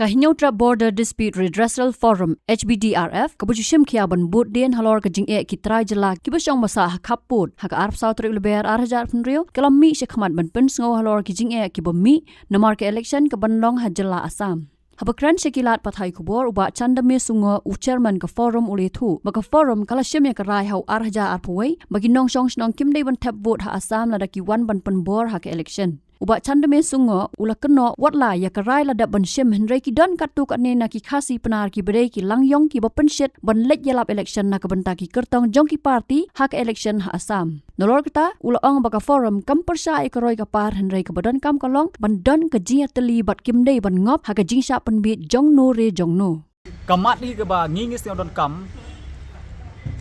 Kahinyautra Border Dispute Redressal Forum HBDRF kabujushim kia ban bud den halor ka jing e kitrai jala kibashong masa hakaput haka arp sautri leber arjar penrio kalam mi shekhamat ban pen sngo halor ki jing e kibami namar ke election ka banlong hajala Assam. Habakran sekilat pathai kubor uba chandame sungo u chairman ka forum ulethu maka forum kala shemya ka rai hau arja arpuwei bagi nong shong snong kimdei ban tap vote ha Assam lada ki wan ban pen bor ha ka election. Uba chandame sungo ula keno watla ya ka rai lada ban shem henrei ki don katu ka ne na ki khasi penar ki berei ki langyong ki ba penshit ban lek yalap election na ka banta ki kertong jong ki party ha ka election ha Assam. Nolor kita ula ong baka forum kam persya e karoi ka par henrei ka badan kam kalong ban don ka jia teli bat kimdei ban ngop ha ka jingsha penbit jong no re jong no. Kamat ni ka ba ngingis ni don kam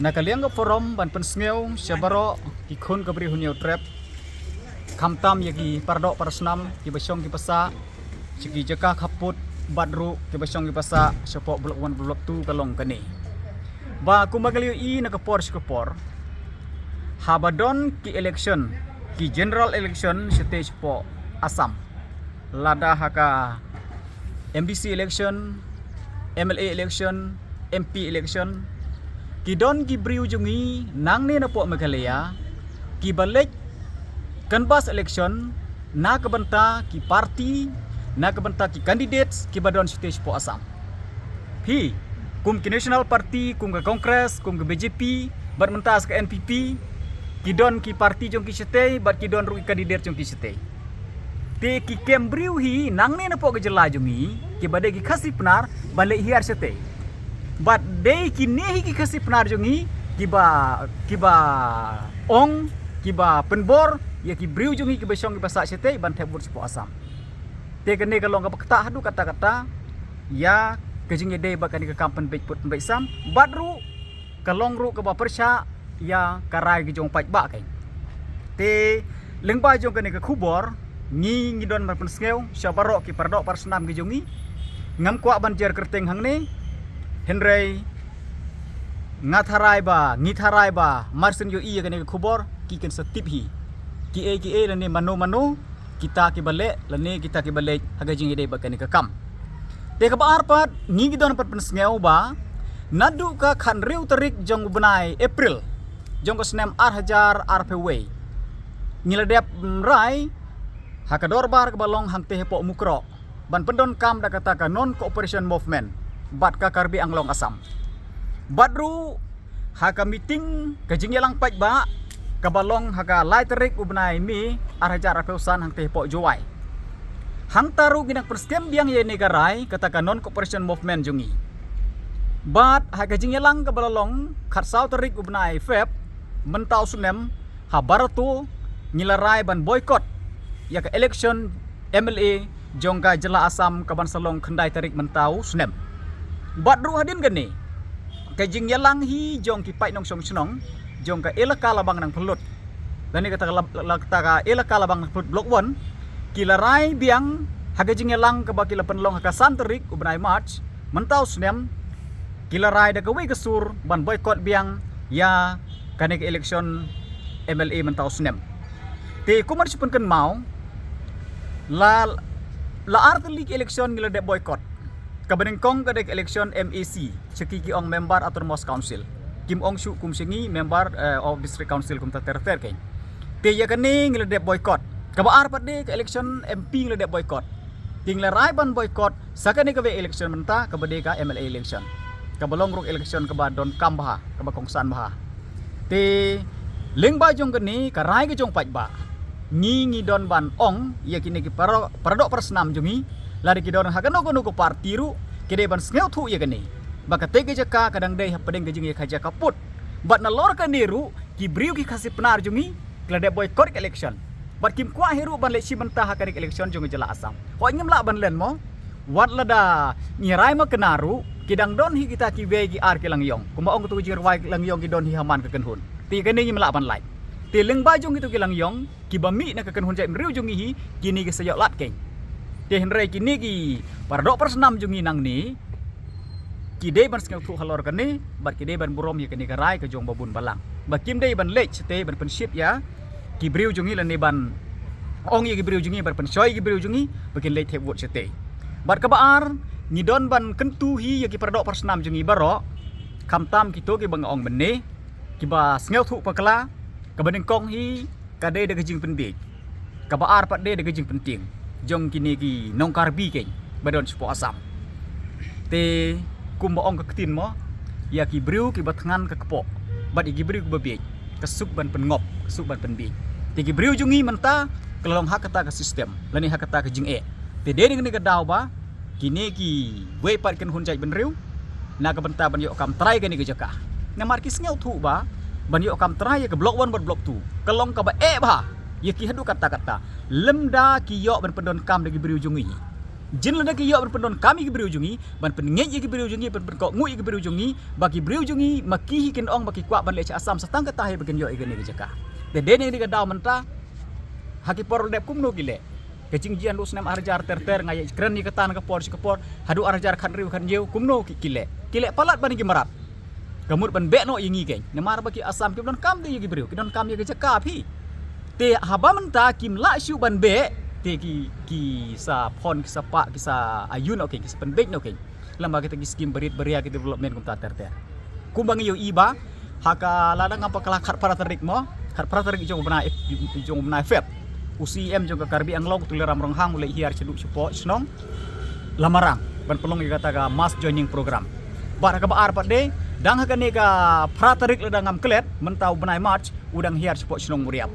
nakaliang ka forum ban pensngeu syabaro ki khun ka bri hunyo trap kamtam yagi pardok parasnam ki basong ki pasa sigi jaka khaput badru ki basong ki pasa sopok blok 1 blok 2 kalong kani ba kumagaliu I nakapor skopor habadon ki election ki general election stage po Assam lada haka MDC election MLA election MP election ki don ki briu jungi nang ne na po Meghalaya ki balik canvas election na kabanta ki party na kabanta ki candidates ki badon stage po Assam hi kum ki national party kum ka congress kum ka BJP bad mentas ka NPP ki don ki party jong ki sete bad ki don ru candidate jong ki sete te ki kembriu hi nang ne na po gejela jongi ki bade ki khasi penar bale hiar sete bad de ki ne ki khasi penar jongi kiba ong kiba penbor ya ki briu jungi ki besong ki pasak sete ban tebut sipo Assam te kene kalong ka kata hadu kata-kata ya kejing ide bakani ka kampen bek put pembek sam badru kalong ru ka ba persya ya karai ki jong pat ba kai te lengba jong kene ka khubor ngi don mar penskeu syabaro ki pardok parsenam ki jungi ngam kwa banjer kerteng hang ne henrei ngatharai ba marsen yo I kene ka khubor ki ken setip hi ki e lane mano kita ki bale lane kita ki bale haga jing ide bakani ka kam te ka bar pat ngi don pat pensngeu ba nadu ka khan riu tarik jong benai April jong ko snem hajar rpw ngiladep rai haka dorbar ka balong hang te po mukro ban pendon kam da kata ka non cooperation movement bat ka karbi anglong Assam badru haka meeting ka jing yalang pat ba kabalong haga laiterik ubnai mi arhajar apeusan hang tepo jowai hang taru ginak perskem biang ye negarai katakan non cooperation movement jungi bat haga jingelang kabalong khatsau terik ubnai feb mentau sunem habaratu ngilarai ban boycott ya ka election MLA jongka jela Assam kaban salong khendai tarik mentau sunem bat ru hadin gani ka jingyelang hi jong ki pai nong song snong jong ka elaka labang nang pelut dan ni kata ka elaka labang nang pelut blok 1 kilarai biang haga jingelang ka bakila penlong haka santerik ubnai march mentau snem kilarai da kawi kesur ban boycott biang ya kanek election MLA mentau snem te kumar sipun ken mau la arteli election ngila de boycott kabenengkong kadek election MEC cekiki ong member autonomous council Kim Ong Shu kum singi member of district council kum ta ter kain te ya kani ngile de boycott ka baar pat de ka election MP ngile de boycott tingla rai ban boycott sakani ka be election menta ka bade ka MLA election ka balong ruk election ka ba don kam ba ka ba kongsan ba te lengba jong kani ka rai ka jong pat ba ngi don ban ong ya kini ki paradok persnam jungi lari ki don hakano kono ko parti ru kide ban sneu thu ya kani baka tege jaka kadang dei hapadeng gejing ye khaja kaput bat na lor ka niru ki briu ki khasi penar jungi klade boycott election bat kim kwa heru ban le si banta ha karik election jungi jela Assam ho nyem la ban len mo wat lada ngirai ma kenaru kidang don hi kita ki we ki ar ki langyong kuma ong tu jir wai langyong ki don hi haman ka kenhun ti kani nyem la ban lai ti leng ba jung itu ki langyong ki bami na ka kenhun jai mriu jungi hi kini ki sayok lat ke ti henrei kini ki paradok persnam jungi nang ni kide ban skeng thu halor kani bat kide ban burom ye kani karai ka jong babun balang bakim dei ban lech te ban penship ya ki briu jungi lani ban ong ye ki briu jungi ban pensoi ki briu jungi bakin lech te wot chete bat ka baar ngidon ban kentu hi yaki pardok persnam jungi baro kamtam kito ki bang ong benne ki ba sngew thu pakla ka banding kong hi ka de de jing pendik ka ba ar pat de jing penting jong kini ki nong karbi keng badon spo asam te kum ba ong ka ketin mo ya ki briu ki batngan ka kepo bat iki briu ka babej kesuk ban pengop kesuk ban penbi te ki briu jungi menta kelong hak kata ka sistem lani hak kata ka jing te de ni ka daw ba kini ki we pat ken hun jai ben riu na ka benta ban yo kam try ka ni ka jaka na mar ki sngew thu ba ban yo kam try ka blok 1 ban blok 2 kelong ka ba ba ye ki hadu kata lemda ki yo ban pendon kam de ki briu jungi jin lada ki yo ban pendon kami ki briu jungi ban pengej ye ki briu jungi ban ko ngui ki briu jungi bagi briu jungi maki ken ong baki kwa ban le asam satang ka tahe bagen yo igani ka jaka de de ni ka daw menta haki por dep kum no gile kecing jian lu senam arjar ter ngai kren ni ketan ke por hadu arjar khan riu khan jeu kum no kile palat ban ki marat gamut ban be no yingi keng nemar baki asam ki don kam de yigi briu ki don kam ye ka jaka phi te haba menta kim la shu ban be te ki sa pon ki sa pa ki sa ayun okay ki sa penbek no okay lamba kita ki skim berit beria ki development kum ta ter kumbang yo iba haka ladang apa kala khat para terik mo khat para terik jong bna fet UCM jong ka karbi anglog tu leram rong hang mulai hiar cedu support snong lamarang ban pelong ki kata ka mass joining program bar ka baar pat de dang haka ne ka para terik ladang am klet mentau bnai march udang hiar support snong muriap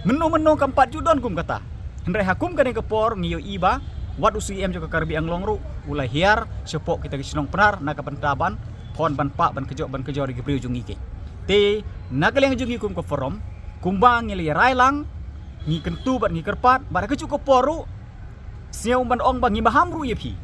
menno kampat judon kum kata Hendrai hakum kan ke por ngiyo iba wat UCM juga karbi ang longru ulai hiar sepok kita kisnong penar na kapentaban pon ban pak ban kejo di gebriu jungi ke te nakaleng jungi kum ko forum kumbang ngeli railang ngi kentu ban ngi kerpat bara keju ko poru siau ban ong bang ngi mahamru ye phi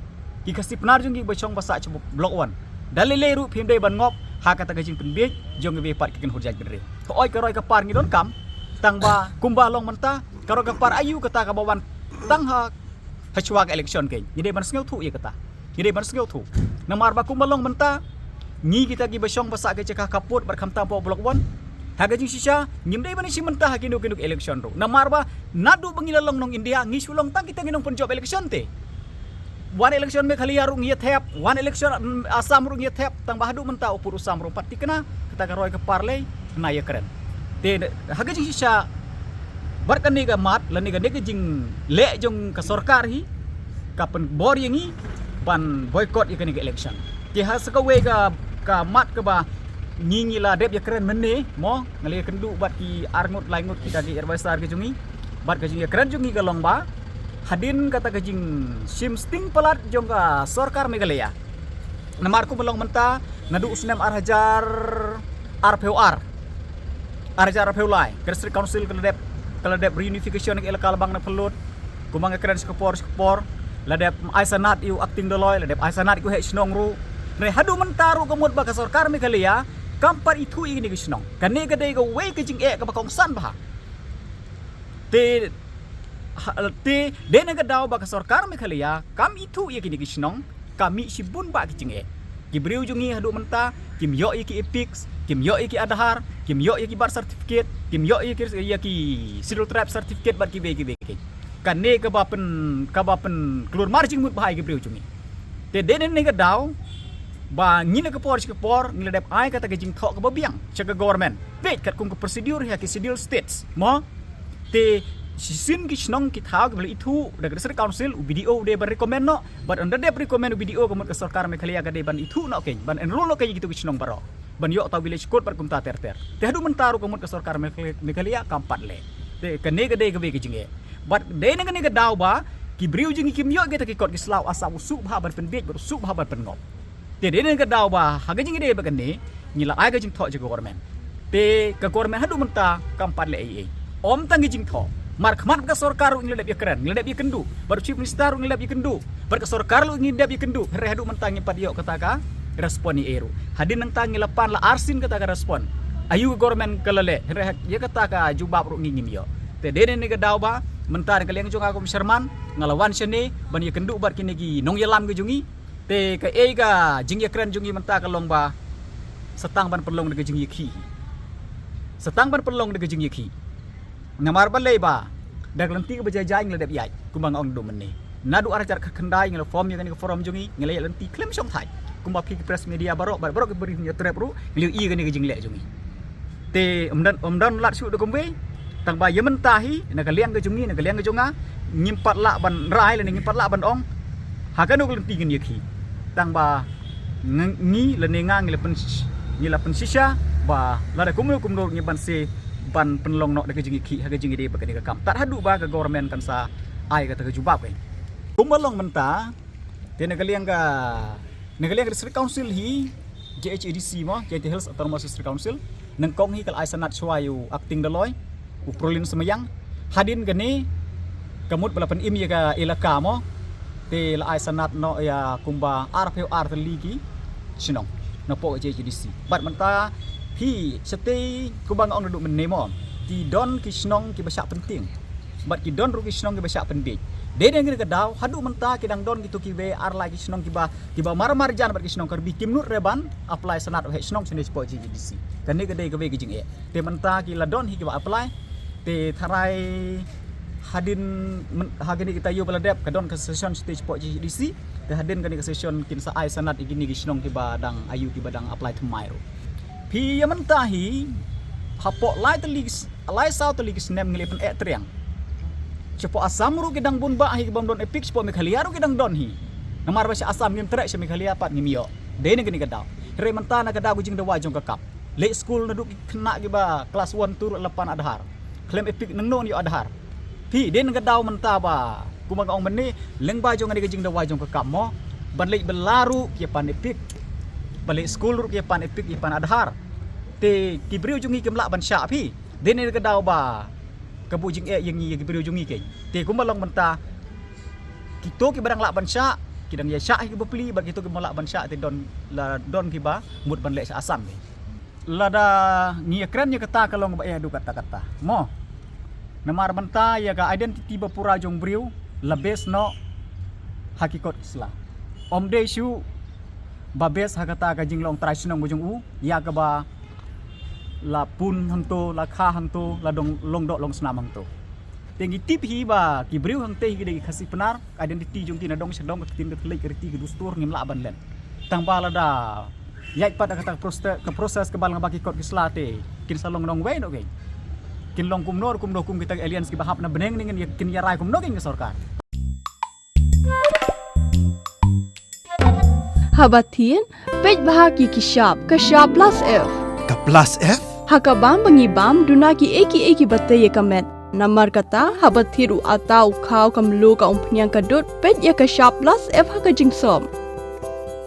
ki kasi penar jungi bocong basa cebu blok 1 dalile ru phim dei ban ngop ha kata gajing penbej jong ngi pat kiken hurjaj bedre ko oi ka roi ka par ngi don kam tang ba kumba long menta karo gapar ayu kata ka bawan tang ha hachwa ka election ke jadi ban sngew thu ye kata jadi ban sngew thu namar ba kumbalong menta ngi kita gi basong basa ke cekah kaput bar kham tampo blok 1 haga jing sisa ngimdai ban si menta kinuk election ro namar ba nadu bangilalong nong India ngi sulong tang kita nginong penjob election te one election me khali aru ngi thep one election asam ru ngi thep tang bahadu menta upur usam ro patti kena kata ka roi ka parle na ye keren te haga jing sisa barkan ni ga mat lan ni ga jing le jong ka sarkar hi kapan bor yangi ban boycott ikan ni election ki ha saka we ka mat ka ba ngingi la dep ya keren menne mo ngali kendu bat ki arngut laingut kita ki erbasar ke jungi bat ka jungi keren jungi ga long ba hadin kata ka jing sim sting pelat jong ka sarkar Meghalaya namar ku belong menta nadu usnem arhajar RPOR arhajar RPOLai District Council kalau dep reunification ng ilakal bang na pelut kumang keren skopor ladep aisanat iu acting doloy ladep aisanat iku he snong ru re hadu mentaru kamut ba ka sarkar Meghalaya kampar itu ini ki snong kane gade go we ke jing ka bakong san ba te dene ga daw ba ka sarkar Meghalaya kam itu ye ki snong kami sibun ba ki jing gibriu jungi hadu menta kim yo iki epics kim yo iki adhar kim yo iki bar certificate kim yo iki sidul trap certificate bar ki be kan ne ka bapen klur marjing mut bahai gibriu jungi te denen ne ga daw ba ngina ka por ngila dep ai kata gajing thok ka babiang chaga government wait kat kum ka procedure ya ki sidul states mo te sin ki snong ki thau ke itu da District Council UBDO de bar recommend no but under de recommend UBDO kamut ka sarkar Meghalaya ga de ban itu no ke ban enroll no ke gitu ki snong baro ban yo taw village code par kum ta ter te hadu mentaru kamut ka sarkar Meghalaya kampat le te kane ga de ga be ki jinge but de ne ga daw ba ki briu jingi kim yo ge ta ki kot ki slaw asa usuk ba ban penbej bar usuk ba ban pengop te de ne ga daw ba haga jingi de ba kane ngila ai ga jing tho je government te ka government hadu menta kampat le ai om tangi jing tho mar khmat ka sarkar ngilep ya keren ngilep ya kendu baru chief minister ngilep ya kendu bar ka sarkar lu ngilep ya kendu re hadu mentangi padio kata ka respon ni eru hadin nang tangi lapan la arsin kata ka respon ayu government kelale re ya kata ka jubab ru ngingim yo te dene ni ga daw ba mentar kaleng jong aku sherman ngalawan sene ban ya kendu bar kini gi nong yalam ge jungi te ka e ga jing ya keren jungi menta ka long ba setang ban perlong de jing yeki setang ban perlong de jing yeki ngamar balai ba dak lenti ke bejajai ngledep yai kumbang ong do menni nadu arajar kendai ngel form yang ni forum jungi ngel ya lenti klaim song thai kumba pi press media barok ke beri nya trap ru ngel i kan ni jing le jungi te omdan lat su do komwe tang ba yemen tahi na ka liang ke jungi na ka liang ke junga nyimpat la ban rai le nyimpat la ban ong ha ka no lenti ngin yaki tang ba ngi le nenga ngel pen ni la pen sisha ba la da kumwe kumdo ngi ban se ban penlong nok de jingi ki ha jingi de bakani ka kam tat hadu ba ka government kan sa ai ka ta jubab kai kumalong menta te nagaliang ka district council hi JHADC mo JT Hills Autonomous District Council nang kong hi kal ai sanat swayu acting daloi uprolin semayang hadin gani kamut balapan im ya ka ilaka mo te la ai sanat no ya kumba RPR ligi sinong na po JHADC bat menta hi sete kubang ong duduk menemo ki don ki snong ki basak penting bat ki don ru ki snong ki basak penting dede ngir kedau hadu menta ki dang don gitu ki we ar lagi snong ki ba mar jan bat ki snong karbi kimnut reban apply sanat he snong sini sport JDC kan ni gede ke we ki jing e te menta ki la don hi ki ba apply te tharai hadin hagini kita yo baladep ka don ka session stage sport JDC te hadin kan ni ka session kin sa ai sanat igini ki snong ki ba dang ayu ki ba dang apply tomorrow pi yamentahi hapok lai teligis lai sau teligis nem ngelepen triang cepo asam ru gedang bun ba hi bam don epic cepo mekhalia ru gedang don hi namar ba asam ngim trek mekhalia pat ngimio de ne gini gadau re mentana gadau jing de wajong kakap le school naduk kena gi ba kelas 1 tur lepan adhar klaim epic nang non yo adhar pi de ne gadau menta ba kumang ong meni leng ba jong ngade jing de wajong kakap mo ban le belaru ki pan epic balik school ru ke pan epic pan adhar te kibriu jungi kemla ban sya phi dene ke dau ba kabu jing yang yi kibriu jungi ke te kumalong menta kito ki barang la ban sya kidang ya sya ki bepli ba kito ki malak ban sya te don ki ba mut ban le sa asam ke lada ngi kran nya kata kalong ba ya du kata mo namar menta ya ga identity ba pura jong briu labes no hakikot islam om de shu babes hakata ka jinglong trai sinong bujung u ya ka ba la pun hanto la kha hanto la dong long dok long snam hanto tengi tip hi ba ki briu hang te gi khasi penar identity jung tin dong sedong tin ke lek reti ke dustur ngim la ban len tang ba la da yai pat kata proses ke bal ngabaki kot kislate kin salong nong we no ge kin long kum nor kum do kum kita aliens ki bahap na beneng ningen kin ya rai kum no kin ke sarkar Habatin, pej bahagi kishab, kashab plus F. Ka plus F? Hakabam bangibam, dunaki eki batay kamet. Namar kata, habathiru atau kau kamlu ka umpnyang kadut, pej ya kashab plus F haka jingsom.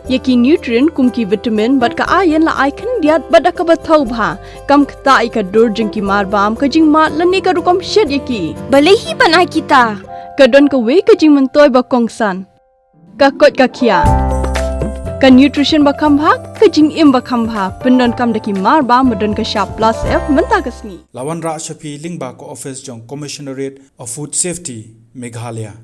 Yaki nutrient kumki vitamin bat ka ayan la aikan diat bat akabatau bha. Kam kata ikadur jingki marbam ka jing mat lani ka rukom shed yaki. Balehi banai kita. Kadon ka we ka jing mentoy bakongsan. Kakot kakia. Ka nutrition bakam bha ka jing im bakam bha pendon kam daki mar ba modon ka sharp plus F menta kasni Lawan Ra Shafi Lingba ko office jong Commissionerate of Food Safety Meghalaya